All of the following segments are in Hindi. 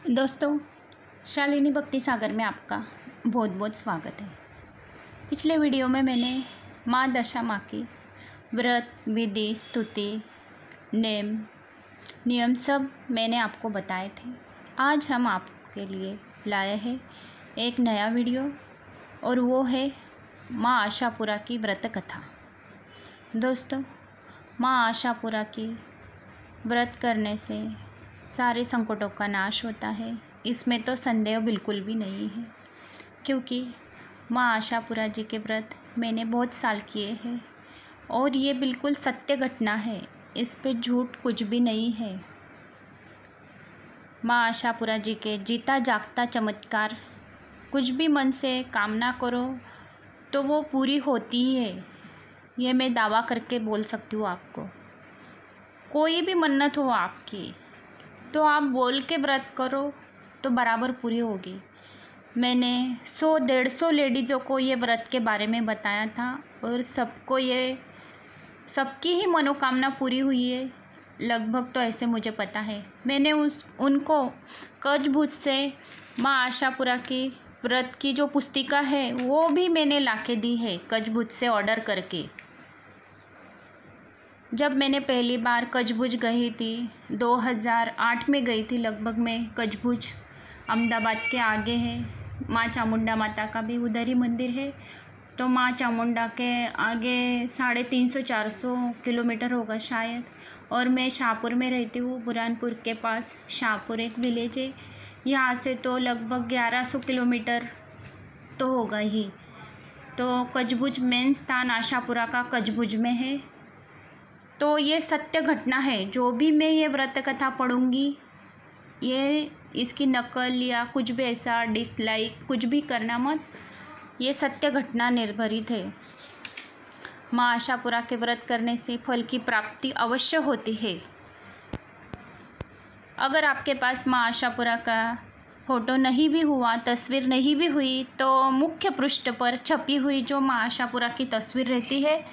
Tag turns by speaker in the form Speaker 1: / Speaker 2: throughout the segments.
Speaker 1: दोस्तों, शालिनी भक्ति सागर में आपका बहुत बहुत स्वागत है। पिछले वीडियो में मैंने माँ दशा माँ की व्रत, विधि, स्तुति, नियम सब मैंने आपको बताए थे। आज हम आपके लिए लाए हैं एक नया वीडियो और वो है माँ आशापुरा की व्रत कथा। दोस्तों, माँ आशापुरा की व्रत करने से सारे संकटों का नाश होता है, इसमें तो संदेह बिल्कुल भी नहीं है, क्योंकि माँ आशापुरा जी के व्रत मैंने बहुत साल किए हैं और ये बिल्कुल सत्य घटना है, इस पे झूठ कुछ भी नहीं है। माँ आशापुरा जी के जीता जागता चमत्कार, कुछ भी मन से कामना करो तो वो पूरी होती ही है, ये मैं दावा करके बोल सकती हूँ आपको। कोई भी मन्नत हो आपकी तो आप बोल के व्रत करो तो बराबर पूरी होगी। मैंने 100-150 लेडीज़ों को ये व्रत के बारे में बताया था और सबकी ही मनोकामना पूरी हुई है लगभग, तो ऐसे मुझे पता है। मैंने उनको कच्छ-भुज से माँ आशापुरा की व्रत की जो पुस्तिका है वो भी मैंने लाके दी है कच्छ-भुज से ऑर्डर करके। जब मैंने पहली बार कच्छ-भुज गई थी, 2008 में गई थी लगभग मैं कच्छ-भुज। अहमदाबाद के आगे है, माँ चामुंडा माता का भी उधर ही मंदिर है। तो माँ चामुंडा के आगे 350-400 किलोमीटर होगा शायद। और मैं शाहपुर में रहती हूँ, बुरहानपुर के पास शाहपुर एक विलेज है। यहाँ से तो लगभग 1100 किलोमीटर तो होगा ही। तो कच्छ-भुज मेन स्थान आशापुरा का कच्छ-भुज में है। तो ये सत्य घटना है, जो भी मैं ये व्रत कथा पढ़ूँगी, ये इसकी नकल या कुछ भी ऐसा डिसलाइक कुछ भी करना मत, ये सत्य घटना निर्भरित है। माँ आशापुरा के व्रत करने से फल की प्राप्ति अवश्य होती है। अगर आपके पास माँ आशापुरा का फ़ोटो नहीं भी हुआ, तस्वीर नहीं भी हुई, तो मुख्य पृष्ठ पर छपी हुई जो माँ आशापुरा की तस्वीर रहती है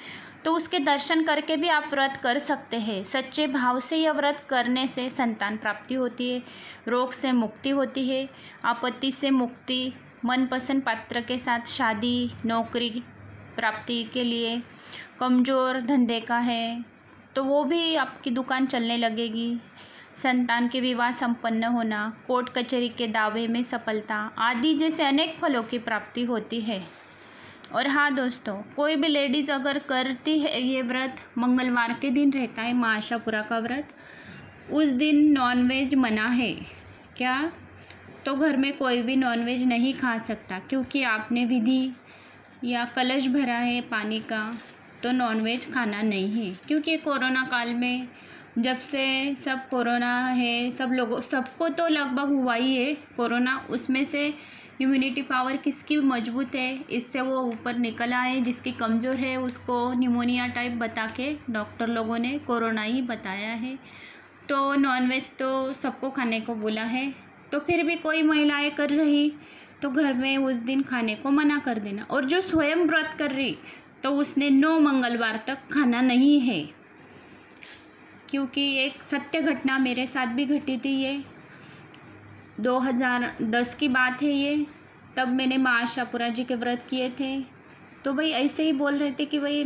Speaker 1: तो उसके दर्शन करके भी आप व्रत कर सकते हैं। सच्चे भाव से यह व्रत करने से संतान प्राप्ति होती है, रोग से मुक्ति होती है, आपत्ति से मुक्ति, मनपसंद पात्र के साथ शादी, नौकरी प्राप्ति के लिए, कमज़ोर धंधे का है तो वो भी आपकी दुकान चलने लगेगी, संतान के विवाह संपन्न होना, कोर्ट कचहरी के दावे में सफलता आदि जैसे अनेक फलों की प्राप्ति होती है। और हाँ दोस्तों, कोई भी लेडीज़ अगर करती है ये व्रत, मंगलवार के दिन रहता है माँ आशापुरा का व्रत, उस दिन नॉनवेज मना है क्या? तो घर में कोई भी नॉनवेज नहीं खा सकता, क्योंकि आपने विधि या कलश भरा है पानी का, तो नॉनवेज खाना नहीं है। क्योंकि कोरोना काल में जब से सब कोरोना है, सबको तो लगभग हुआ ही है कोरोना, उसमें से इम्यूनिटी पावर किसकी मजबूत है, इससे वो ऊपर निकल आए। जिसकी कमज़ोर है उसको निमोनिया टाइप बता के डॉक्टर लोगों ने कोरोना ही बताया है। तो नॉनवेज तो सबको खाने को बोला है, तो फिर भी कोई महिलाएं कर रही तो घर में उस दिन खाने को मना कर देना। और जो स्वयं व्रत कर रही तो उसने 9 मंगलवार तक खाना नहीं है। क्योंकि एक सत्य घटना मेरे साथ भी घटी थी, ये 2010 की बात है ये। तब मैंने माँ आशापुरा जी के व्रत किए थे। तो भाई ऐसे ही बोल रहे थे कि भाई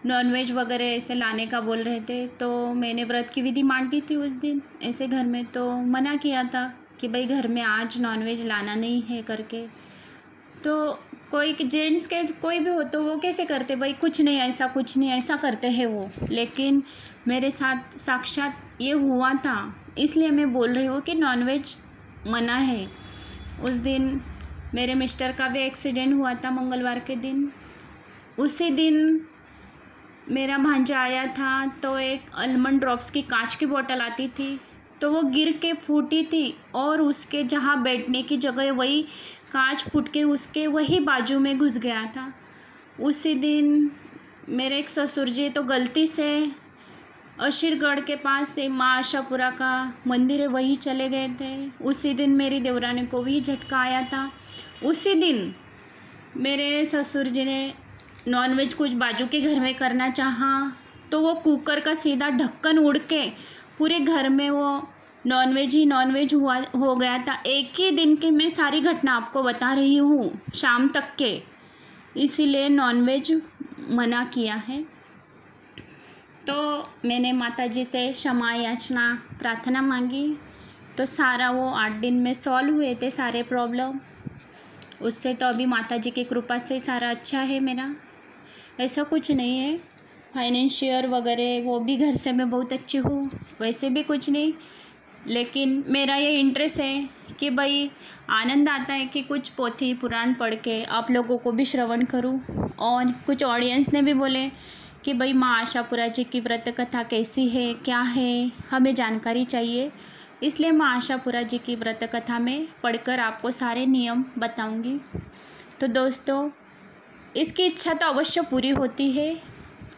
Speaker 1: नॉनवेज वगैरह ऐसे लाने का बोल रहे थे, तो मैंने व्रत की विधि मान दी थी उस दिन ऐसे घर में। तो मना किया था कि भाई घर में आज नॉनवेज लाना नहीं है करके। तो कोई जेंट्स के कोई भी हो तो वो कैसे करते, भाई कुछ नहीं ऐसा करते हैं वो। लेकिन मेरे साथ साक्षात ये हुआ था, इसलिए मैं बोल रही हूँ कि नॉनवेज मना है। उस दिन मेरे मिस्टर का भी एक्सीडेंट हुआ था मंगलवार के दिन। उसी दिन मेरा भांजा आया था, तो एक आलमंड ड्रॉप्स की कांच की बोतल आती थी, तो वो गिर के फूटी थी और उसके जहाँ बैठने की जगह वही कांच फूट के उसके वही बाजू में घुस गया था। उसी दिन मेरे एक ससुर जी तो गलती से अशीरगढ़ के पास से माँ आशापुरा का मंदिर है वहीं चले गए थे। उसी दिन मेरी देवरानी को भी झटका आया था। उसी दिन मेरे ससुर जी ने नॉनवेज कुछ बाजू के घर में करना चाहा, तो वो कुकर का सीधा ढक्कन उड़ के पूरे घर में वो नॉनवेज ही नॉनवेज हो गया था। एक ही दिन की मैं सारी घटना आपको बता रही हूँ, शाम तक के, इसीलिए नॉनवेज मना किया है। तो मैंने माता जी से क्षमा याचना प्रार्थना मांगी, तो सारा वो 8 दिन में सॉल्व हुए थे सारे प्रॉब्लम। उससे तो अभी माता जी की कृपा से सारा अच्छा है मेरा, ऐसा कुछ नहीं है। फाइनेंशियल वगैरह वो भी घर से मैं बहुत अच्छी हूँ, वैसे भी कुछ नहीं। लेकिन मेरा ये इंटरेस्ट है कि भाई आनंद आता है कि कुछ पोथी पुराण पढ़ के आप लोगों को भी श्रवण करूं। और कुछ ऑडियंस ने भी बोले कि भाई माँ आशापुरा जी की व्रत कथा कैसी है, क्या है, हमें जानकारी चाहिए। इसलिए माँ आशापुरा जी की व्रत कथा में पढ़कर आपको सारे नियम बताऊंगी। तो दोस्तों, इसकी इच्छा तो अवश्य पूरी होती है,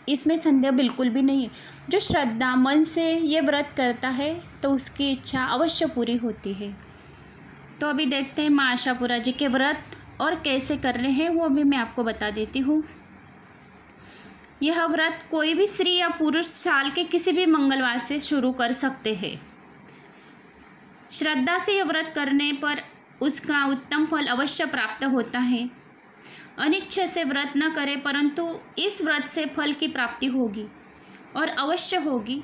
Speaker 1: इसमें संदेह बिल्कुल भी नहीं है। जो श्रद्धा मन से ये व्रत करता है तो उसकी इच्छा अवश्य पूरी होती है। तो अभी देखते हैं माँ आशापुरा जी के व्रत और कैसे कर रहे हैं, वो भी मैं आपको बता देती हूँ। यह व्रत कोई भी स्त्री या पुरुष साल के किसी भी मंगलवार से शुरू कर सकते हैं। श्रद्धा से यह व्रत करने पर उसका उत्तम फल अवश्य प्राप्त होता है। अनिच्छा से व्रत न करें, परंतु इस व्रत से फल की प्राप्ति होगी और अवश्य होगी।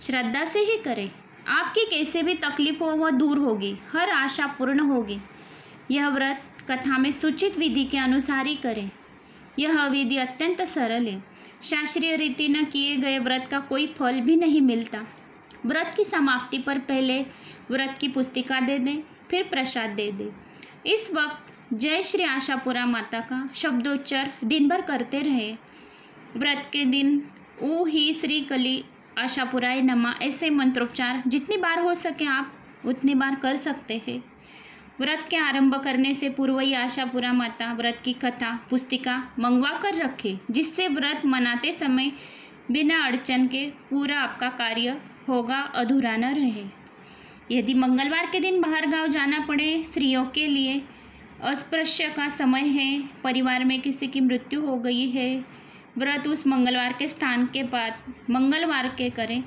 Speaker 1: श्रद्धा से ही करें, आपकी कैसे भी तकलीफ हो वह दूर होगी, हर आशा पूर्ण होगी। यह व्रत कथा में सूचित विधि के अनुसार ही करें। यह विधि अत्यंत सरल है। शास्त्रीय रीति न किए गए व्रत का कोई फल भी नहीं मिलता। व्रत की समाप्ति पर पहले व्रत की पुस्तिका दे दें, फिर प्रसाद दे दें। इस वक्त जय श्री आशापुरा माता का शब्दोच्चार दिन भर करते रहे। व्रत के दिन ओ ही श्री कली आशापुराय नमः ऐसे मंत्रोच्चार जितनी बार हो सके आप उतनी बार कर सकते हैं। व्रत के आरंभ करने से पूर्व ही आशापुरा माता व्रत की कथा पुस्तिका मंगवा कर रखे, जिससे व्रत मनाते समय बिना अड़चन के पूरा आपका कार्य होगा, अधूरा न रहे। यदि मंगलवार के दिन बाहर गांव जाना पड़े, स्त्रियों के लिए अस्पृश्य का समय है, परिवार में किसी की मृत्यु हो गई है, व्रत उस मंगलवार के स्थान के बाद मंगलवार के करें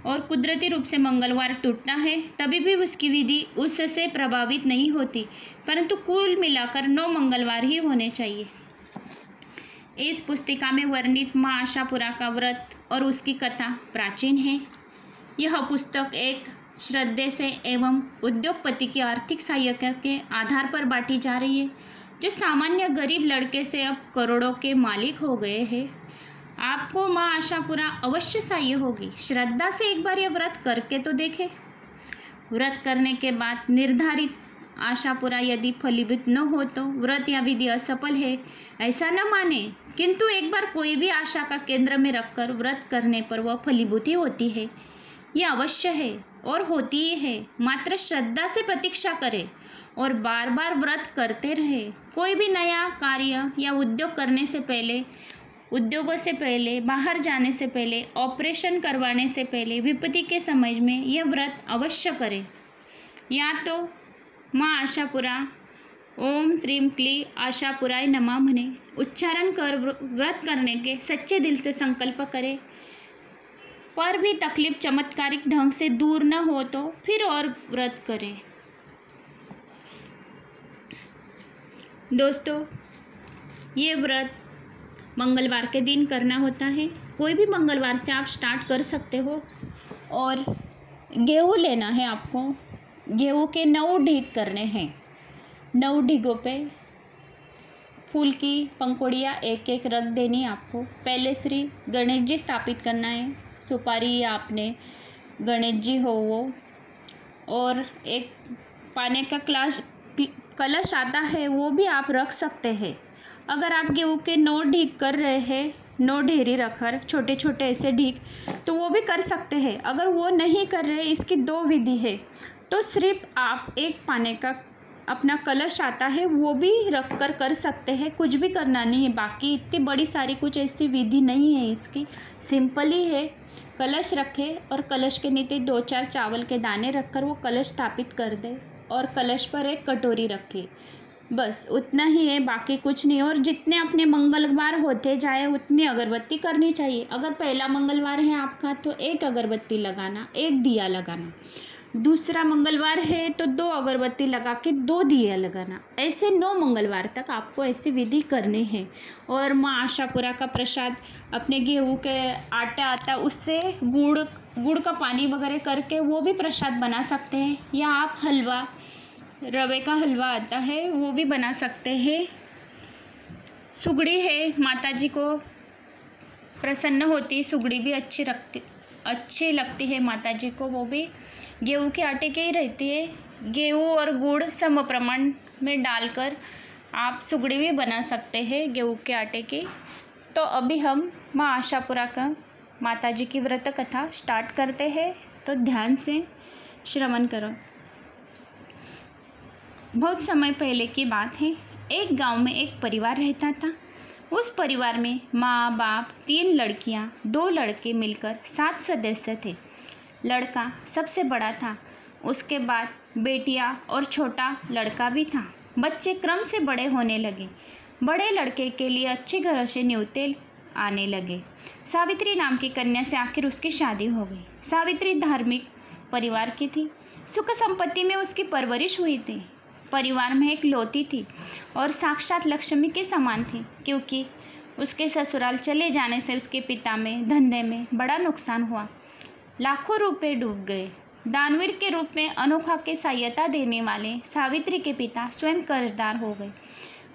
Speaker 1: और कुदरती रूप से मंगलवार टूटता है तभी भी उसकी विधि उससे प्रभावित नहीं होती, परंतु कुल मिलाकर 9 मंगलवार ही होने चाहिए। इस पुस्तिका में वर्णित माँ आशापुरा का व्रत और उसकी कथा प्राचीन है। यह पुस्तक एक श्रद्धे से एवं उद्योगपति की आर्थिक सहायता के आधार पर बांटी जा रही है, जो सामान्य गरीब लड़के से अब करोड़ों के मालिक हो गए हैं। आपको माँ आशापुरा अवश्य सहाय होगी। श्रद्धा से एक बार यह व्रत करके तो देखें। व्रत करने के बाद निर्धारित आशापुरा यदि फलीभूत न हो तो व्रत या विधि असफल है ऐसा न माने, किंतु एक बार कोई भी आशा का केंद्र में रखकर व्रत करने पर वह फलीभूति होती है। यह अवश्य है और होती ही है। मात्र श्रद्धा से प्रतीक्षा करें और बार बार व्रत करते रहे। कोई भी नया कार्य या उद्योग करने से पहले, उद्योगों से पहले, बाहर जाने से पहले, ऑपरेशन करवाने से पहले, विपत्ति के समय में यह व्रत अवश्य करें। या तो माँ आशापुरा ओम श्रीम क्ली आशापुराय नमः म्हणे उच्चारण कर व्रत करने के सच्चे दिल से संकल्प करें। पर भी तकलीफ चमत्कारिक ढंग से दूर न हो तो फिर और व्रत करें। दोस्तों, ये व्रत मंगलवार के दिन करना होता है। कोई भी मंगलवार से आप स्टार्ट कर सकते हो। और गेहूँ लेना है आपको। गेहूँ के 9 ढीग करने हैं। 9 ढीगों पे फूल की पंखुड़ियाँ एक एक रख देनी आपको। पहले श्री गणेश जी स्थापित करना है। सुपारी आपने गणेश जी हो वो, और एक पानी का कलश आता है वो भी आप रख सकते हैं। अगर आप गेहूँ के 9 ढीग कर रहे हैं, 9 ढेरी रखकर छोटे छोटे ऐसे ढीग, तो वो भी कर सकते हैं। अगर वो नहीं कर रहे, इसकी 2 विधि है। तो सिर्फ आप एक पानी का अपना कलश आता है वो भी रख कर सकते हैं। कुछ भी करना नहीं है। बाकी इतनी बड़ी सारी कुछ ऐसी विधि नहीं है इसकी, सिंपल ही है। कलश रखे और कलश के नीचे 2-4 चावल के दाने रखकर वो कलश स्थापित कर दे और कलश पर एक कटोरी रखे, बस उतना ही है, बाकी कुछ नहीं। और जितने अपने मंगलवार होते जाए उतनी अगरबत्ती करनी चाहिए। अगर पहला मंगलवार है आपका तो 1 अगरबत्ती लगाना, 1 दिया लगाना। दूसरा मंगलवार है तो 2 अगरबत्ती लगा के 2 दिया लगाना। ऐसे 9 मंगलवार तक आपको ऐसी विधि करनी है। और माँ आशापुरा का प्रसाद अपने गेहूँ के आटा आता है उससे गुड़ का पानी वगैरह करके वो भी प्रसाद बना सकते हैं, या आप हलवा, रवे का हलवा आता है वो भी बना सकते हैं। सुगड़ी है, माता जी को प्रसन्न होती है, सुगड़ी भी अच्छी लगती है माता जी को, वो भी गेहूँ के आटे की ही रहती है। गेहूँ और गुड़ सम प्रमाण में डालकर आप सुगड़ी भी बना सकते हैं गेहूँ के आटे की। तो अभी हम माँ आशापुरा का माता जी की व्रत कथा स्टार्ट करते हैं, तो ध्यान से श्रवण करो। बहुत समय पहले की बात है, एक गांव में एक परिवार रहता था। उस परिवार में माँ बाप, 3 लड़कियां, 2 लड़के मिलकर 7 सदस्य थे। लड़का सबसे बड़ा था, उसके बाद बेटियां और छोटा लड़का भी था। बच्चे क्रम से बड़े होने लगे। बड़े लड़के के लिए अच्छे घरों से न्योते आने लगे। सावित्री नाम की कन्या से आखिर उसकी शादी हो गई। सावित्री धार्मिक परिवार की थी। सुख संपत्ति में उसकी परवरिश हुई थी। परिवार में एक लौती थी और साक्षात लक्ष्मी के समान थी, क्योंकि उसके ससुराल चले जाने से उसके पिता में धंधे में बड़ा नुकसान हुआ। लाखों रुपए डूब गए। दानवीर के रूप में अनोखा के सहायता देने वाले सावित्री के पिता स्वयं कर्जदार हो गए।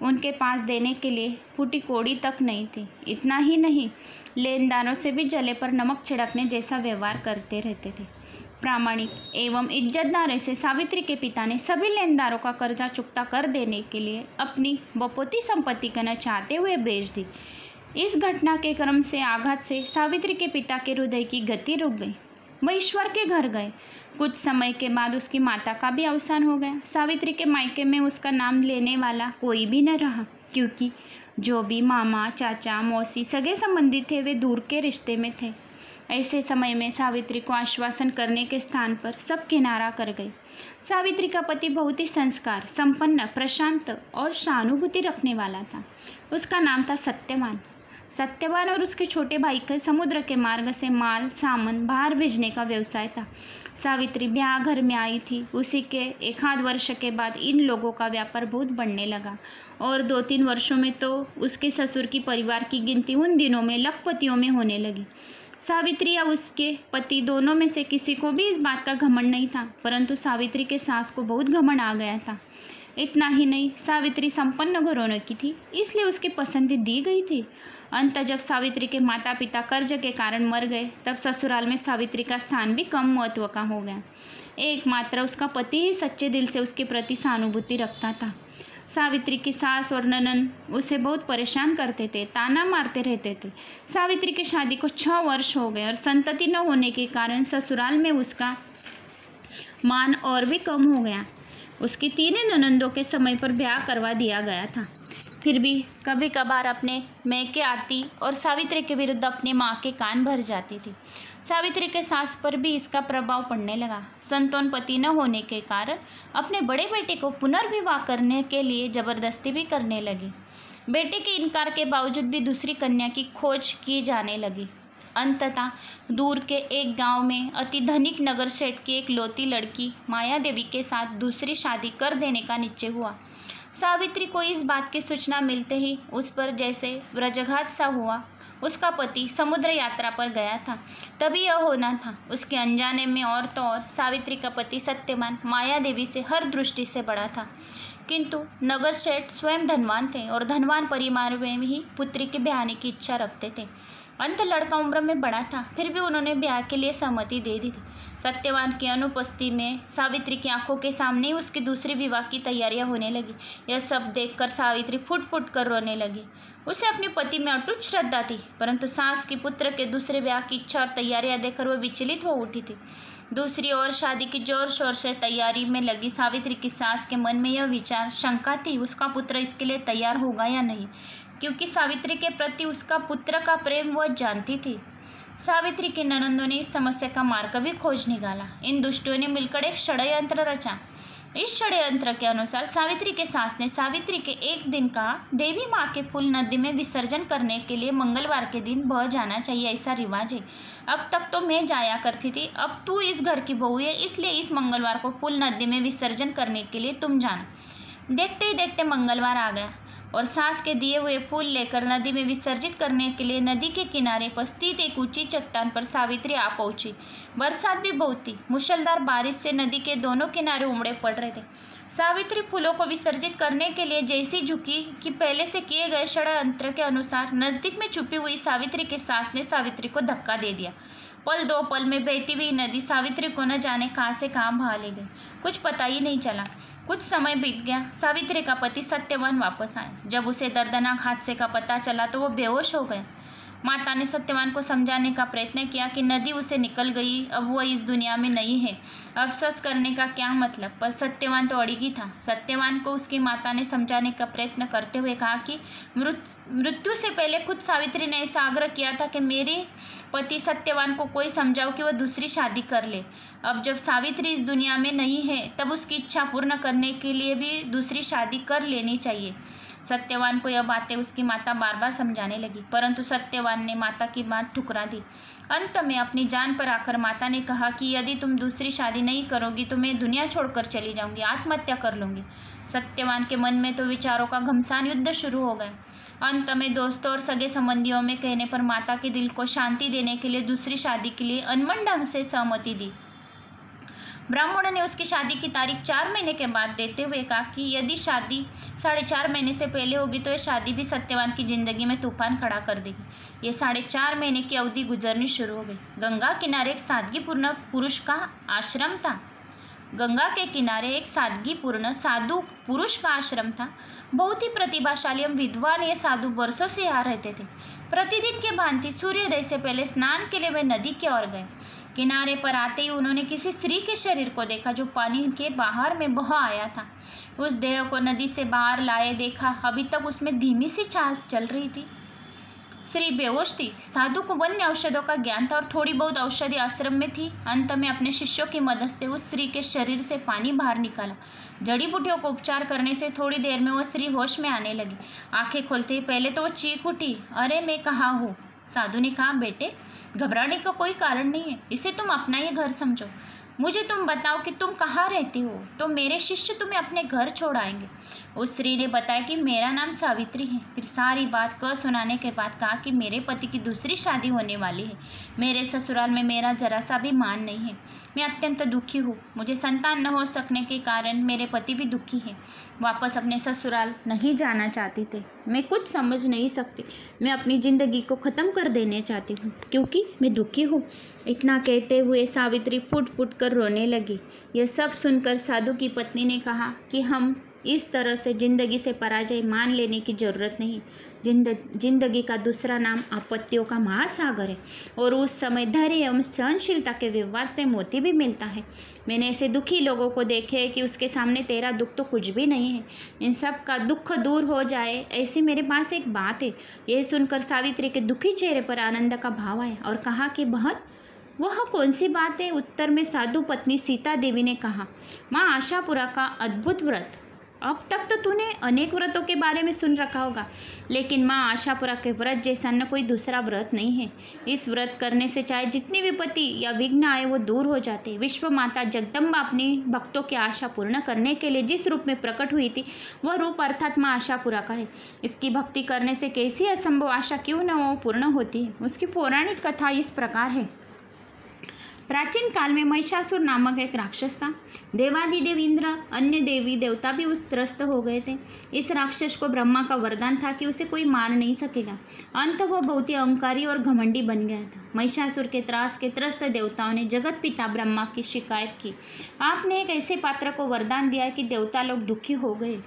Speaker 1: उनके पास देने के लिए फूटी कौड़ी तक नहीं थी। इतना ही नहीं, लेनदारों से भी जले पर नमक छिड़कने जैसा व्यवहार करते रहते थे। प्रामाणिक एवं इज्जतदार ऐसे सावित्री के पिता ने सभी लेनदारों का कर्जा चुकता कर देने के लिए अपनी बपोती संपत्ति करना चाहते हुए बेच दी। इस घटना के क्रम से आघात से सावित्री के पिता के हृदय की गति रुक गई। वह ईश्वर के घर गए। कुछ समय के बाद उसकी माता का भी अवसान हो गया। सावित्री के मायके में उसका नाम लेने वाला कोई भी न रहा, क्योंकि जो भी मामा, चाचा, मौसी, सगे संबंधी थे वे दूर के रिश्ते में थे। ऐसे समय में सावित्री को आश्वासन करने के स्थान पर सब किनारा कर गए। सावित्री का पति बहुत ही संस्कार संपन्न, प्रशांत और सहानुभूति रखने वाला था। उसका नाम था सत्यवान और उसके छोटे भाई का समुद्र के मार्ग से माल सामान बाहर भेजने का व्यवसाय था। सावित्री ब्याह घर में आई थी। उसी के 1 वर्ष के बाद इन लोगों का व्यापार बहुत बढ़ने लगा और 2-3 वर्षों में तो उसके ससुर की परिवार की गिनती उन दिनों में लखपतियों में होने लगी। सावित्री या उसके पति दोनों में से किसी को भी इस बात का घमंड नहीं था, परंतु सावित्री के सास को बहुत घमंड आ गया था। इतना ही नहीं, सावित्री संपन्न घराने की थी, इसलिए उसकी पसंदी दी गई थी। अंत जब सावित्री के माता पिता कर्ज के कारण मर गए, तब ससुराल में सावित्री का स्थान भी कम महत्व का हो गया। एकमात्र उसका पति ही सच्चे दिल से उसके प्रति सहानुभूति रखता था। सावित्री की सास और ननद उसे बहुत परेशान करते थे, ताना मारते रहते थे। सावित्री की शादी को 6 वर्ष हो गए और संतति न होने के कारण ससुराल में उसका मान और भी कम हो गया। उसकी 3 ननंदों के समय पर ब्याह करवा दिया गया था। फिर भी कभी कभार अपने मैके आती और सावित्री के विरुद्ध अपनी माँ के कान भर जाती थी। सावित्री के सास पर भी इसका प्रभाव पड़ने लगा। संतान पति न होने के कारण अपने बड़े बेटे को पुनर्विवाह करने के लिए जबरदस्ती भी करने लगी। बेटे के इनकार के बावजूद भी दूसरी कन्या की खोज की जाने लगी। अंततः दूर के एक गांव में अति धनिक नगर सेठ की एक लौती लड़की माया देवी के साथ दूसरी शादी कर देने का निश्चय हुआ। सावित्री को इस बात की सूचना मिलते ही उस पर जैसे वज्रघात सा हुआ। उसका पति समुद्र यात्रा पर गया था, तभी यह होना था। उसके अनजाने में और तो और सावित्री का पति सत्यवान माया देवी से हर दृष्टि से बड़ा था, किंतु नगर सेठ स्वयं धनवान थे और धनवान परिवार में ही पुत्री के ब्याह की इच्छा रखते थे। अंत लड़का उम्र में बड़ा था, फिर भी उन्होंने ब्याह के लिए सहमति दे दी थी। सत्यवान की अनुपस्थिति में सावित्री की आंखों के सामने ही उसकी दूसरी विवाह की तैयारियां होने लगी। यह सब देखकर सावित्री फुट फुट कर रोने लगी। उसे अपने पति में अटूट श्रद्धा थी, परंतु सास की पुत्र के दूसरे ब्याह की इच्छा और तैयारियां देखकर वह विचलित हो उठी थी। दूसरी ओर शादी की जोर शोर से तैयारी में लगी सावित्री की सास के मन में यह विचार शंका थी, उसका पुत्र इसके लिए तैयार होगा या नहीं, क्योंकि सावित्री के प्रति उसका पुत्र का प्रेम वह जानती थी। सावित्री की ननंदों ने इस समस्या का मार्ग भी खोज निकाला। इन दुष्टों ने मिलकर एक षड्यंत्र रचा। इस षड्यंत्र के अनुसार सावित्री के सास ने सावित्री के एक दिन का देवी माँ के फूल नदी में विसर्जन करने के लिए मंगलवार के दिन बह जाना चाहिए, ऐसा रिवाज है। अब तक तो मैं जाया करती थी, अब तू इस घर की बहू है, इसलिए इस मंगलवार को फूल नदी में विसर्जन करने के लिए तुम जाना। देखते ही देखते मंगलवार आ गया और सास के दिए हुए फूल लेकर नदी में विसर्जित करने के लिए नदी के किनारे पर स्थित एक ऊंची चट्टान पर सावित्री आ पहुंची। बरसात भी बहुत थी। मूसलाधार बारिश से नदी के दोनों किनारे उमड़े पड़ रहे थे। सावित्री फूलों को विसर्जित करने के लिए जैसी झुकी कि पहले से किए गए षड्यंत्र के अनुसार नजदीक में छुपी हुई सावित्री के सास ने सावित्री को धक्का दे दिया। पल दो पल में बहती हुई नदी सावित्री को न जाने कहाँ से कहाँ बहा ले गई, कुछ पता ही नहीं चला। कुछ समय बीत गया। सावित्री का पति सत्यवान वापस आया। जब उसे दर्दनाक हादसे का पता चला तो वो बेहोश हो गया। माता ने सत्यवान को समझाने का प्रयत्न किया कि नदी उसे निकल गई, अब वह इस दुनिया में नहीं है, अफसोस करने का क्या मतलब। पर सत्यवान तो अड़िगी था। सत्यवान को उसकी माता ने समझाने का प्रयत्न करते हुए कहा कि मृत्यु से पहले खुद सावित्री ने ऐसा आग्रह किया था कि मेरे पति सत्यवान को कोई समझाओ कि वह दूसरी शादी कर ले। अब जब सावित्री इस दुनिया में नहीं है तब उसकी इच्छा पूर्ण करने के लिए भी दूसरी शादी कर लेनी चाहिए। सत्यवान को यह बातें उसकी माता बार बार समझाने लगी, परंतु सत्यवान ने माता की बात ठुकरा दी। अंत में अपनी जान पर आकर माता ने कहा कि यदि तुम दूसरी शादी नहीं करोगी तो मैं दुनिया छोड़कर चली जाऊंगी, आत्महत्या कर लूँगी। सत्यवान के मन में तो विचारों का घमासान युद्ध शुरू हो गया। अंत में दोस्तों और सगे संबंधियों में कहने पर माता के दिल को शांति देने के लिए दूसरी शादी के लिए अनमन ढंग से सहमति दी। ब्राह्मण ने उसकी शादी की तारीख 4 महीने के बाद देते हुए कहा कि यदि शादी 4.5 महीने से पहले होगी तो यह शादी भी सत्यवान की जिंदगी में तूफान खड़ा कर देगी। ये 4.5 महीने की अवधि गुजरनी शुरू हो गई। गंगा किनारे एक सादगीपूर्ण पुरुष का आश्रम था। गंगा के किनारे एक सादगीपूर्ण साधु पुरुष का आश्रम था। बहुत ही प्रतिभाशाली एवं विद्वान ये साधु वर्षों से यहाँ रहते थे। प्रतिदिन के भांति सूर्योदय से पहले स्नान के लिए वे नदी की ओर गए। किनारे पर आते ही उन्होंने किसी स्त्री के शरीर को देखा जो पानी के बाहर में बह आया था। उस देह को नदी से बाहर लाए देखा, अभी तक उसमें धीमी सी सांस चल रही थी। स्त्री बेहोश थी। साधु को वन्य औषधों का ज्ञान था और थोड़ी बहुत औषधि आश्रम में थी। अंत में अपने शिष्यों की मदद से उस स्त्री के शरीर से पानी बाहर निकाला। जड़ी बूटियों को उपचार करने से थोड़ी देर में वह स्त्री होश में आने लगी। आंखें खोलते ही पहले तो वो चीख उठी, अरे मैं कहाँ हूँ। साधु ने कहा, बेटे घबराने का कोई कारण नहीं है, इसे तुम अपना ही घर समझो। मुझे तुम बताओ कि तुम कहाँ रहती हो, तो मेरे शिष्य तुम्हें अपने घर छोड़ आएंगे। उस स्त्री ने बताया कि मेरा नाम सावित्री है। फिर सारी बात कह सुनाने के बाद कहा कि मेरे पति की दूसरी शादी होने वाली है। मेरे ससुराल में मेरा जरा सा भी मान नहीं है। मैं अत्यंत दुखी हूँ। मुझे संतान न हो सकने के कारण मेरे पति भी दुखी हैं। वापस अपने ससुराल नहीं जाना चाहते थे। मैं कुछ समझ नहीं सकती। मैं अपनी ज़िंदगी को ख़त्म कर देना चाहती हूँ क्योंकि मैं दुखी हूँ। इतना कहते हुए सावित्री फुट फुट कर रोने लगी। यह सब सुनकर साधु की पत्नी ने कहा कि हम इस तरह से ज़िंदगी से पराजय मान लेने की ज़रूरत नहीं। जिंदगी का दूसरा नाम आपत्तियों का महासागर है और उस समय धैर्य एवं सहनशीलता के व्यवहार से मोती भी मिलता है। मैंने ऐसे दुखी लोगों को देखे है कि उसके सामने तेरा दुख तो कुछ भी नहीं है। इन सब का दुख दूर हो जाए ऐसी मेरे पास एक बात है। यह सुनकर सावित्री के दुखी चेहरे पर आनंद का भाव आया और कहा कि बहन वह कौन सी बात है। उत्तर में साधु पत्नी सीता देवी ने कहा, माँ आशापुरा का अद्भुत व्रत। अब तक तो तूने अनेक व्रतों के बारे में सुन रखा होगा, लेकिन माँ आशापुरा के व्रत जैसा न कोई दूसरा व्रत नहीं है। इस व्रत करने से चाहे जितनी विपत्ति या विघ्न आए वो दूर हो जाते। विश्व माता जगदम्बा अपनी भक्तों की आशा पूर्ण करने के लिए जिस रूप में प्रकट हुई थी वह रूप अर्थात माँ आशापुरा का है। इसकी भक्ति करने से कैसी असंभव आशा क्यों न हो पूर्ण होती है। उसकी पौराणिक कथा इस प्रकार है। प्राचीन काल में महिषासुर नामक एक राक्षस था। देवादिदेव इंद्र अन्य देवी देवता भी उस त्रस्त हो गए थे। इस राक्षस को ब्रह्मा का वरदान था कि उसे कोई मार नहीं सकेगा। अंत वह बहुत ही अहंकारी और घमंडी बन गया था। महिषासुर के त्रास के त्रस्त देवताओं ने जगत पिता ब्रह्मा की शिकायत की। आपने एक ऐसे पात्र को वरदान दिया कि देवता लोग दुखी हो गए।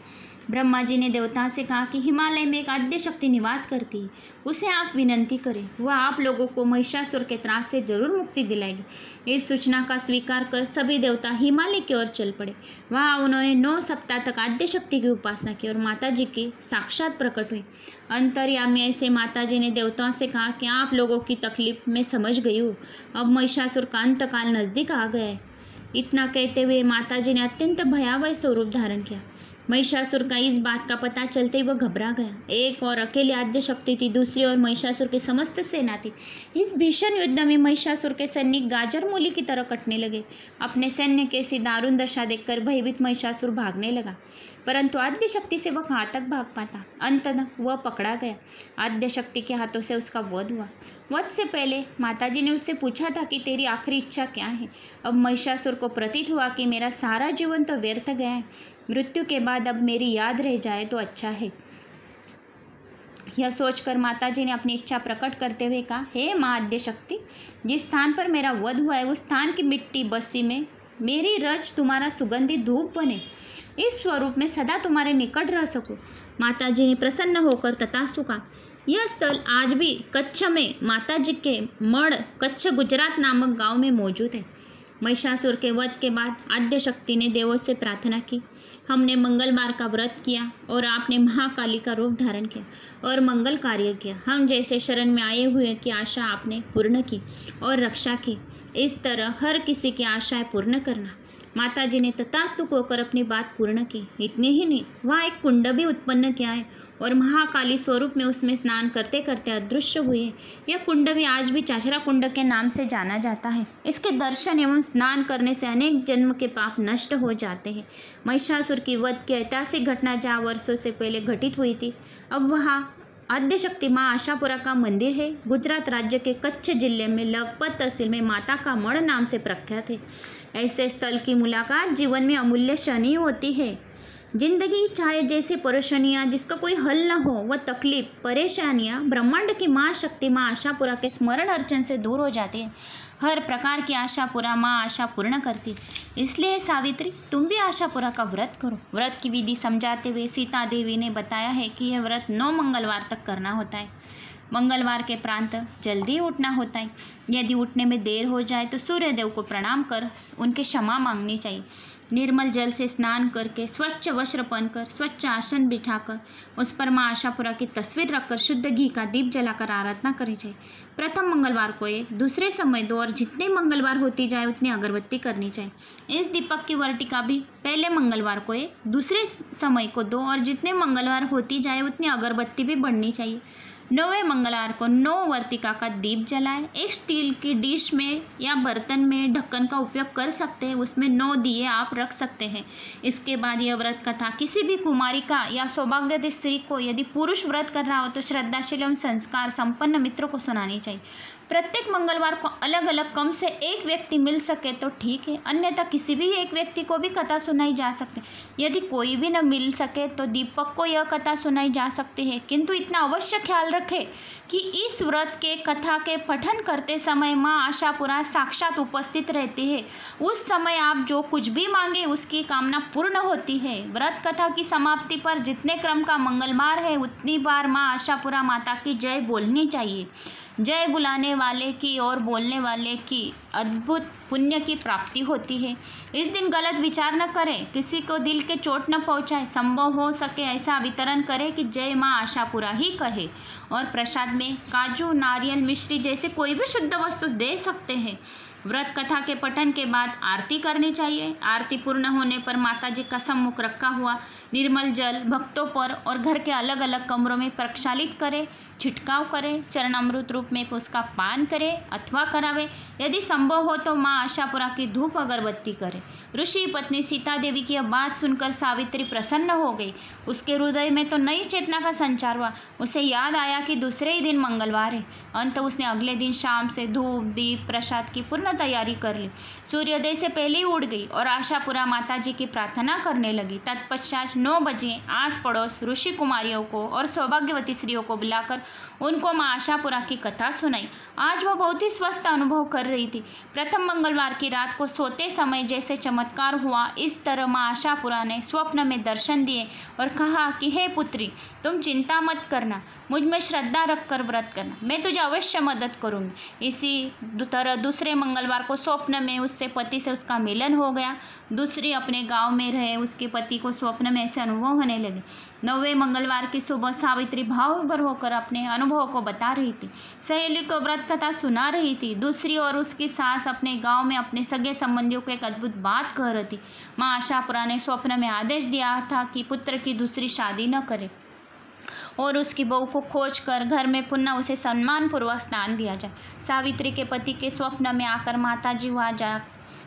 Speaker 1: ब्रह्मा जी ने देवता से कहा कि हिमालय में एक आद्य शक्ति निवास करती है, उसे आप विनंती करें, वह आप लोगों को महिषासुर के त्रास से जरूर मुक्ति दिलाएगी। इस सूचना का स्वीकार कर सभी देवता हिमालय की ओर चल पड़े। वहाँ उन्होंने 9 सप्ताह तक आद्य शक्ति की उपासना की और माता जी की साक्षात प्रकट हुई। अंतर्यामी ऐसे माता जी ने देवताओं से कहा कि आप लोगों की तकलीफ मैं समझ गई हूँ, अब महिषासुर का अंतकाल नज़दीक आ गया है। इतना कहते हुए माता जी ने अत्यंत भयावह स्वरूप धारण किया। महिषासुर का इस बात का पता चलते ही वह घबरा गया। एक और अकेली आद्य शक्ति थी, दूसरी ओर महिषासुर की समस्त सेना थी। इस भीषण युद्ध में महिषासुर के सैनिक गाजर मूली की तरह कटने लगे। अपने सैन्य की ऐसी दारुण दशा देखकर भयभीत महिषासुर भागने लगा, परंतु आद्य शक्ति से वह कहाँ तक भाग पाता। अंततः वह पकड़ा गया। आद्य शक्ति के हाथों से उसका वध हुआ। वध से पहले माताजी ने उससे पूछा था कि तेरी आखिरी इच्छा क्या है। अब महिषासुर को प्रतीत हुआ कि मेरा सारा जीवन तो व्यर्थ गया है, मृत्यु के बाद अब मेरी याद रह जाए तो अच्छा है। यह सोचकर माताजी ने अपनी इच्छा प्रकट करते हुए कहा, हे माँ आद्य शक्ति, जिस स्थान पर मेरा वध हुआ है उस स्थान की मिट्टी बस्सी में मेरी रज तुम्हारा सुगंधित धूप बने, इस स्वरूप में सदा तुम्हारे निकट रह सकूं। माताजी ने प्रसन्न होकर तथास्तु कहा। यह स्थल आज भी कच्छ में माताजी के मढ़ कच्छ गुजरात नामक गांव में मौजूद है। महिषासुर के वध के बाद आद्य शक्ति ने देवों से प्रार्थना की, हमने मंगलवार का व्रत किया और आपने महाकाली का रूप धारण किया और मंगल कार्य किया। हम जैसे शरण में आए हुए की आशा आपने पूर्ण की और रक्षा की। इस तरह हर किसी की आशाएं पूर्ण करना। माताजी ने तथास्तु होकर अपनी बात पूर्ण की। इतने ही नहीं, वहाँ एक कुंड भी उत्पन्न किया है और महाकाली स्वरूप में उसमें स्नान करते करते अदृश्य हुए। यह कुंड भी आज भी चाचरा कुंड के नाम से जाना जाता है। इसके दर्शन एवं स्नान करने से अनेक जन्म के पाप नष्ट हो जाते हैं। महिषासुर की वध की ऐतिहासिक घटना जहाँ वर्षों से पहले घटित हुई थी, अब वहाँ आद्य शक्ति माँ आशापुरा का मंदिर है। गुजरात राज्य के कच्छ जिले में लखपत तहसील में माता का मढ़ नाम से प्रख्यात है। ऐसे स्थल की मुलाकात जीवन में अमूल्य क्षण ही होती है। जिंदगी चाहे जैसे परेशानियाँ जिसका कोई हल न हो, वह तकलीफ परेशानियाँ ब्रह्मांड की माँ शक्ति माँ आशापुरा के स्मरण अर्चन से दूर हो जाती है। हर प्रकार की आशापुरा माँ आशा पूर्ण करती। इसलिए सावित्री, तुम भी आशापुरा का व्रत करो। व्रत की विधि समझाते हुए सीता देवी ने बताया है कि यह व्रत 9 मंगलवार तक करना होता है। मंगलवार के प्रांत जल्दी उठना होता है। यदि उठने में देर हो जाए तो सूर्यदेव को प्रणाम कर उनकी क्षमा मांगनी चाहिए। निर्मल जल से स्नान करके स्वच्छ वस्त्र पहनकर स्वच्छ आसन बिठाकर उस पर माँ आशापुरा की तस्वीर रखकर शुद्ध घी का दीप जलाकर आराधना करनी चाहिए। प्रथम मंगलवार को 1, दूसरे समय 2 और जितने मंगलवार होती जाए उतनी अगरबत्ती करनी चाहिए। इस दीपक की वर्तिका भी पहले मंगलवार को 1, दूसरे समय को 2 और जितने मंगलवार होती जाए उतनी अगरबत्ती भी बढ़नी चाहिए। 9वें मंगलवार को 9 वर्तिका का दीप जलाएं। एक स्टील की डिश में या बर्तन में ढक्कन का उपयोग कर सकते हैं, उसमें 9 दिए आप रख सकते हैं। इसके बाद यह व्रत कथा किसी भी कुमारिका या सौभाग्यवती स्त्री को, यदि पुरुष व्रत कर रहा हो तो श्रद्धाशील एवं संस्कार संपन्न मित्रों को सुनानी चाहिए। प्रत्येक मंगलवार को अलग अलग कम से एक व्यक्ति मिल सके तो ठीक है, अन्यथा किसी भी एक व्यक्ति को भी कथा सुनाई जा सकती है। यदि कोई भी न मिल सके तो दीपक को यह कथा सुनाई जा सकती है, किंतु इतना अवश्य ख्याल रखें कि इस व्रत के कथा के पठन करते समय माँ आशापुरा साक्षात उपस्थित रहती है। उस समय आप जो कुछ भी मांगे उसकी कामना पूर्ण होती है। व्रत कथा की समाप्ति पर जितने क्रम का मंगलवार है उतनी बार माँ आशापुरा माता की जय बोलनी चाहिए। जय बुलाने वाले की और बोलने वाले की अद्भुत पुण्य की प्राप्ति होती है। इस दिन गलत विचार न करें, किसी को दिल के चोट न पहुंचाए। संभव हो सके ऐसा वितरण करें कि जय माँ आशापुरा ही कहे। और प्रसाद में काजू, नारियल, मिश्री जैसे कोई भी शुद्ध वस्तु दे सकते हैं। व्रत कथा के पठन के बाद आरती करनी चाहिए। आरती पूर्ण होने पर माता जी का सम्मुख रखा हुआ निर्मल जल भक्तों पर और घर के अलग अलग कमरों में प्रक्षालित करें, छिटकाव करें, चरणामृत रूप में उसका पान करें अथवा करावे। यदि संभव हो तो माँ आशापुरा की धूप अगरबत्ती करें। ऋषि पत्नी सीता देवी की यह बात सुनकर सावित्री प्रसन्न हो गई। उसके हृदय में तो नई चेतना का संचार हुआ। उसे याद आया कि दूसरे ही दिन मंगलवार है। अंत उसने अगले दिन शाम से धूप दीप प्रसाद की पूर्ण तैयारी कर ली। सूर्योदय से पहले ही उठ गई और आशापुरा माता जी की प्रार्थना करने लगी। तत्पश्चात 9 बजे आस पड़ोस ऋषि कुमारियों को और सौभाग्यवती स्त्रियों को बुलाकर उनको माँ आशापुरा की कथा सुनाई। आज वह बहुत ही स्वस्थ अनुभव कर रही थी। प्रथम मंगलवार की रात को सोते समय जैसे चमक चमत्कार हुआ। इस तरह माँ आशापुरा ने स्वप्न में दर्शन दिए और कहा कि हे पुत्री, तुम चिंता मत करना, मुझ में श्रद्धा रखकर व्रत करना, मैं तुझे अवश्य मदद करूँगी। इसी तरह दूसरे मंगलवार को स्वप्न में उससे पति से उसका मिलन हो गया। दूसरी अपने गांव में रहे उसके पति को स्वप्न में ऐसे अनुभव होने लगे। 9वें मंगलवार की सुबह सावित्री भाव विभोर होकर अपने अनुभव को बता रही थी, सहेली को व्रत कथा सुना रही थी। दूसरी ओर उसकी सास अपने गांव में अपने सगे संबंधियों को एक अद्भुत बात कह रही थी। माँ आशापुरा ने स्वप्न में आदेश दिया था कि पुत्र की दूसरी शादी न करे और उसकी बहू को खोज कर घर में पुनः उसे सम्मानपूर्वक स्नान दिया जाए। सावित्री के पति के स्वप्न में आकर माताजी वहाँ जा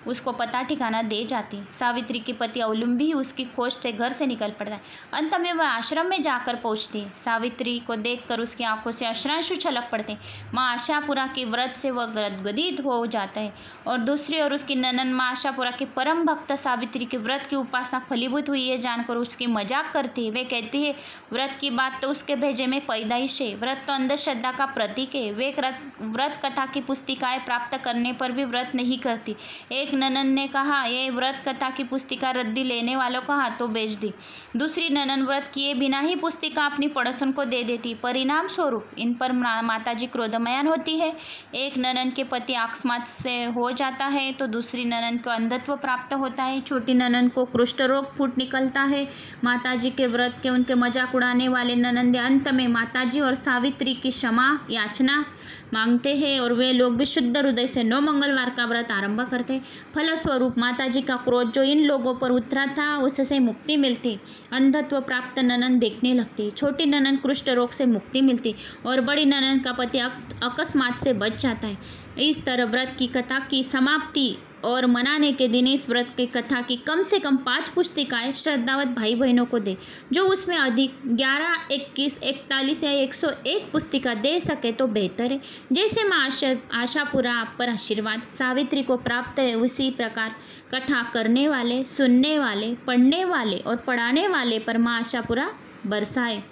Speaker 1: उसको पता ठिकाना दे जाती। सावित्री के पति अवलंबी ही उसकी खोज से घर से निकल पड़ता है। अंत में वह आश्रम में जाकर पहुंचती है। सावित्री को देखकर उसकी आंखों से अश्रांशु छलक पड़ते हैं। माँ आशापुरा के व्रत से वह गदगदित हो जाता है और दूसरी ओर उसकी ननद माँ आशापुरा के परम भक्त सावित्री के व्रत की उपासना फलीभूत हुई है जानकर उसकी मजाक करती है। वे कहती है, व्रत की बात तो उसके भेजे में पैदाइश है, व्रत तो अंधश्रद्धा का प्रतीक है। वे व्रत कथा की पुस्तिकाएं प्राप्त करने पर भी व्रत नहीं करती। एक ननन ने कहा, ये व्रत कथा की पुस्तिका रद्दी लेने वालों को हाथों बेच दी। दूसरी ननन व्रत किए बिना ही पुस्तिका अपनी पड़ोसन को दे देती। परिणाम स्वरूप इन पर माताजी क्रोधमयान होती है। एक ननन के पति अकस्मात से हो जाता है तो दूसरी ननन को अंधत्व प्राप्त होता है। छोटी ननन को कुष्ठ रोग फूट निकलता है। माताजी के व्रत के उनके मजाक उड़ाने वाले ननंदे अंत में माताजी और सावित्री की क्षमा याचना मांगते हैं और वे लोग भी शुद्ध हृदय से 9 मंगलवार का व्रत आरंभ करते। फलस्वरूप माताजी का क्रोध जो इन लोगों पर उतरा था उससे मुक्ति मिलती। अंधत्व प्राप्त ननन देखने लगती। छोटी ननन कुष्ठ रोग से मुक्ति मिलती और बड़ी ननन का पति अकस्मात से बच जाता है। इस तरह व्रत की कथा की समाप्ति और मनाने के दिन इस व्रत की कथा की कम से कम 5 पुस्तिकाएं श्रद्धावत भाई बहनों को दे। जो उसमें अधिक 11, 21, 41 या 101 पुस्तिका दे सके तो बेहतर है। जैसे माँ आशापुरा आप पर आशीर्वाद सावित्री को प्राप्त है, उसी प्रकार कथा करने वाले, सुनने वाले, पढ़ने वाले और पढ़ाने वाले पर माँ आशापुरा बरसाए।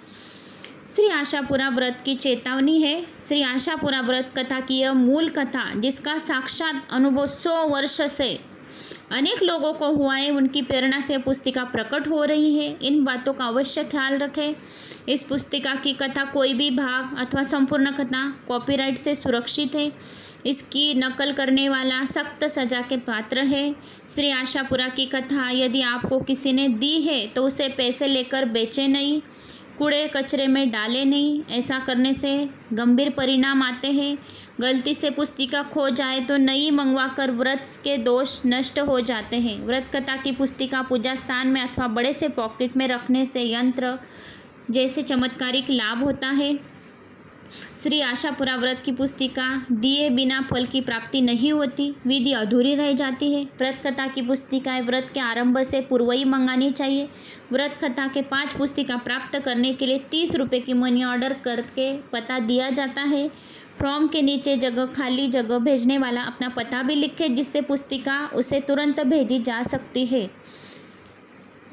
Speaker 1: श्री आशापुरा व्रत की चेतावनी है। श्री आशापुरा व्रत कथा की यह मूल कथा जिसका साक्षात अनुभव 100 वर्ष से अनेक लोगों को हुआ है, उनकी प्रेरणा से पुस्तिका प्रकट हो रही है। इन बातों का अवश्य ख्याल रखें। इस पुस्तिका की कथा कोई भी भाग अथवा संपूर्ण कथा कॉपीराइट से सुरक्षित है। इसकी नकल करने वाला सख्त सजा के पात्र है। श्री आशापुरा की कथा यदि आपको किसी ने दी है तो उसे पैसे लेकर बेचे नहीं, कूड़े कचरे में डाले नहीं। ऐसा करने से गंभीर परिणाम आते हैं। गलती से पुस्तिका खो जाए तो नई मंगवाकर व्रत के दोष नष्ट हो जाते हैं। व्रत कथा की पुस्तिका पूजा स्थान में अथवा बड़े से पॉकेट में रखने से यंत्र जैसे चमत्कारिक लाभ होता है। श्री आशापुरा व्रत की पुस्तिका दिए बिना फल की प्राप्ति नहीं होती, विधि अधूरी रह जाती है। व्रत कथा की पुस्तिकाएं व्रत के आरंभ से पूर्व ही मंगानी चाहिए। व्रत कथा के 5 पुस्तिका प्राप्त करने के लिए 30 रुपये की मनी ऑर्डर करके पता दिया जाता है। फॉर्म के नीचे खाली जगह भेजने वाला अपना पता भी लिखे जिससे पुस्तिका उसे तुरंत भेजी जा सकती है।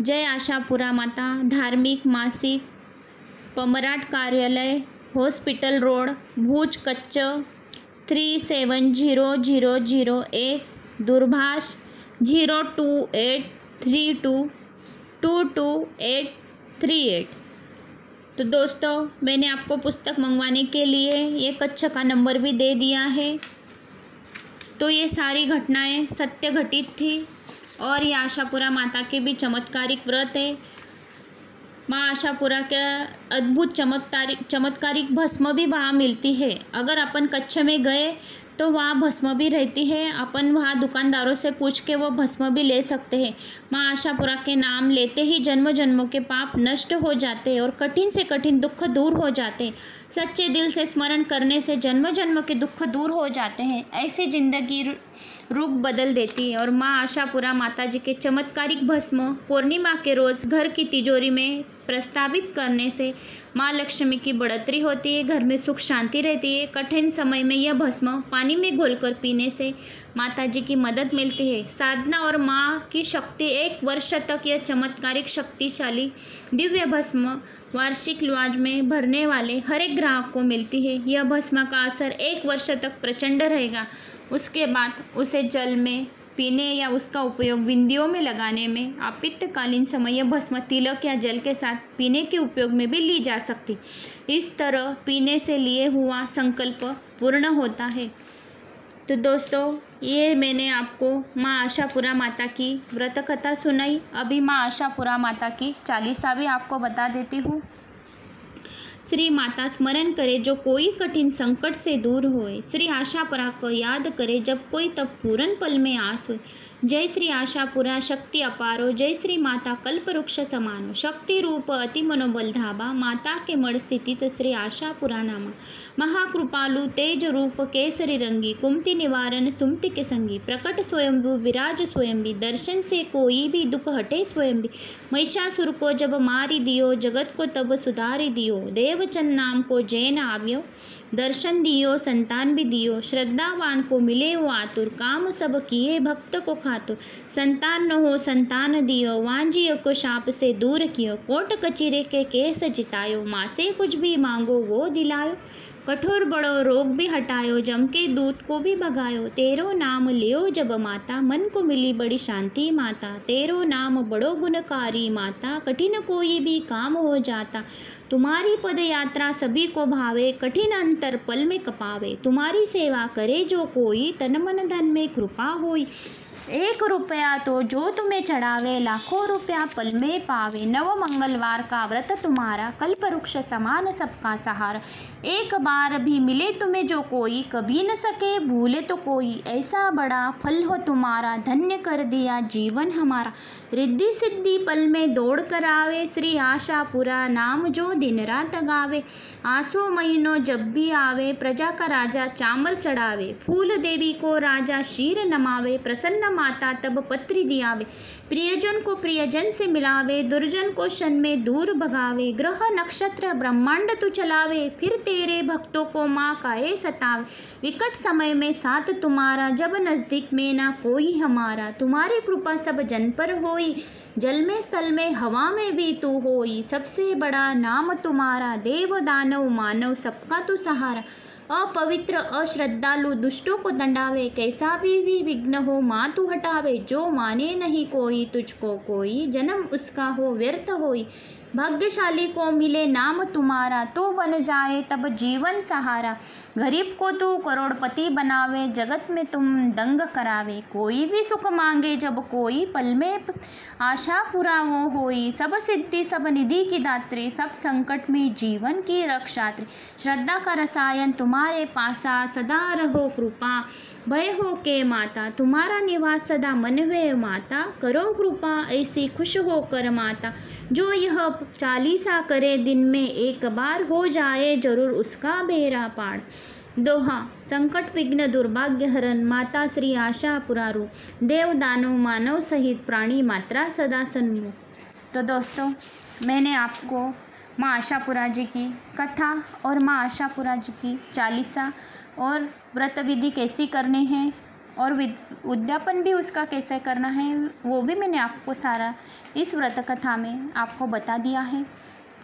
Speaker 1: जय आशापुरा माता धार्मिक मासिक, पमराट कार्यालय, हॉस्पिटल रोड, भुज कच्छ 370001, दूरभाष 02832222838। तो दोस्तों, मैंने आपको पुस्तक मंगवाने के लिए ये कच्छ का नंबर भी दे दिया है। तो ये सारी घटनाएं सत्य घटित थी और ये आशापुरा माता के भी चमत्कारिक व्रत है। माँ आशापुरा के अद्भुत चमत्कारिक भस्म भी वहाँ मिलती है। अगर अपन कच्छ में गए तो वहाँ भस्म भी रहती है। अपन वहाँ दुकानदारों से पूछ के वो भस्म भी ले सकते हैं। माँ आशापुरा के नाम लेते ही जन्म जन्मों के पाप नष्ट हो जाते हैं और कठिन से कठिन दुख दूर हो जाते हैं। सच्चे दिल से स्मरण करने से जन्म जन्म के दुख दूर हो जाते हैं। ऐसी जिंदगी रुख बदल देती है। और माँ आशापुरा माता जी के चमत्कारिक भस्म पूर्णिमा के रोज़ घर की तिजोरी में प्रस्तावित करने से माँ लक्ष्मी की बढ़ोतरी होती है, घर में सुख शांति रहती है। कठिन समय में यह भस्म पानी में घोलकर पीने से माता जी की मदद मिलती है। साधना और माँ की शक्ति 1 वर्ष तक यह चमत्कारिक शक्तिशाली दिव्य भस्म वार्षिक लॉज में भरने वाले हर एक ग्राहक को मिलती है। यह भस्म का असर 1 वर्ष तक प्रचंड रहेगा। उसके बाद उसे जल में पीने या उसका उपयोग बिंदियों में लगाने में, आपातकालीन समय भस्म तिलक या जल के साथ पीने के उपयोग में भी ली जा सकती। इस तरह पीने से लिए हुआ संकल्प पूर्ण होता है। तो दोस्तों, ये मैंने आपको माँ आशापुरा माता की व्रत कथा सुनाई। अभी माँ आशापुरा माता की चालीसा भी आपको बता देती हूँ। श्री माता स्मरण करे जो कोई कठिन संकट से दूर होए। श्री आशापुरा को याद करे जब कोई तब पूरन पल में आस होए। जय श्री आशापुरा शक्ति अपारो, जय श्री माता कल्प वृक्ष समानो। शक्ति रूप अति मनोबल धाबा, माता के मड़ स्थित श्री आशापुरा नामा। महाकृपालु तेज रूप केसरी रंगी, कुमति निवारण सुमति के संगी। प्रकट स्वयंभू विराज स्वयंभी, दर्शन से कोई भी दुख हटे स्वयंभी। महिषासुर को जब मारी दियो, जगत को तब सुधारी दियो। देवचंद नाम को जैन आव्यो, दर्शन दियो संतान भी दियो। श्रद्धावान को मिले वो आतुर, काम सब किए भक्त को खातुर। संतान न हो संतान दियो, वांझियो को शाप से दूर कियो। कोट कचीरे के केस जितायो, माँ से कुछ भी मांगो वो दिलायो। कठोर बड़ो रोग भी हटायो, जम के दूत को भी भगायो। तेरो नाम लियो जब माता, मन को मिली बड़ी शांति माता। तेरो नाम बड़ो गुणकारी माता, कठिन कोई भी काम हो जाता। तुम्हारी पद यात्रा सभी को भावे, कठिन अंतर पल में कपावे। तुम्हारी सेवा करे जो कोई, तन मन धन में कृपा होई। 1 रुपया तो जो तुम्हें चढ़ावे, लाखों रुपया पल में पावे। नव मंगलवार का व्रत तुम्हारा, कल्प वृक्ष समान सबका सहारा। एक बार भी मिले तुम्हें जो कोई, कभी न सके भूले तो कोई। ऐसा बड़ा फल हो तुम्हारा, धन्य कर दिया जीवन हमारा। रिद्धि सिद्धि पल में दौड़ कर आवे, श्री आशापुरा नाम जो दिन रात गावे। आसो महीनों जब भी आवे, प्रजा का राजा चामर चढ़ावे। फूल देवी को राजा शीर नमावे, प्रसन्न माता तब पत्री दियावे। प्रियजन को प्रियजन से मिलावे, दुर्जन को शन में दूर भगावे। ग्रह नक्षत्र ब्रह्मांड तू चलावे, फिर तेरे भक्तों को माँ काहे सतावे। विकट समय में साथ तुम्हारा, जब नजदीक में ना कोई हमारा। तुम्हारी कृपा सब जन पर होई, जल में स्थल में हवा में भी तू होई। सबसे बड़ा नाम तुम्हारा, देव दानव मानव सबका तू सहारा। अपवित्र अश्रद्धालु दुष्टों को दंडावे, कैसा भी विघ्न हो माँ तू हटावे। जो माने नहीं कोई तुझको कोई, जन्म उसका हो व्यर्थ होई। भाग्यशाली को मिले नाम तुम्हारा, तो बन जाए तब जीवन सहारा। गरीब को तू करोड़पति बनावे, जगत में तुम दंग करावे। कोई भी सुख मांगे जब कोई, पल में आशापुरा वो होई। सब सिद्धि सब निधि की दात्री, सब संकट में जीवन की रक्षात्री। श्रद्धा का रसायन तुम्हारे पासा, सदा रहो कृपा भय हो के माता। तुम्हारा निवास सदा मन हुए माता, करो कृपा ऐसी खुश होकर माता। जो यह चालीसा करे दिन में एक बार, हो जाए जरूर उसका बेड़ा पार। दोहा, संकट विघ्न दुर्भाग्य हरण, माता श्री आशापुरा रू। देव दानव मानव सहित प्राणी मात्रा सदा सन्मुख। तो दोस्तों, मैंने आपको माँ आशापुरा जी की कथा और माँ आशापुरा जी की चालीसा और व्रत विधि कैसी करनी है और उद्यापन भी उसका कैसे करना है, वो भी मैंने आपको सारा इस व्रत कथा में आपको बता दिया है।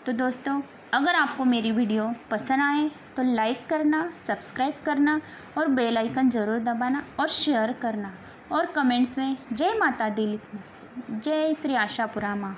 Speaker 1: तो दोस्तों, अगर आपको मेरी वीडियो पसंद आए तो लाइक करना, सब्सक्राइब करना और बेल आइकन ज़रूर दबाना और शेयर करना और कमेंट्स में जय माता दी लिखना। जय श्री आशापुरा माँ।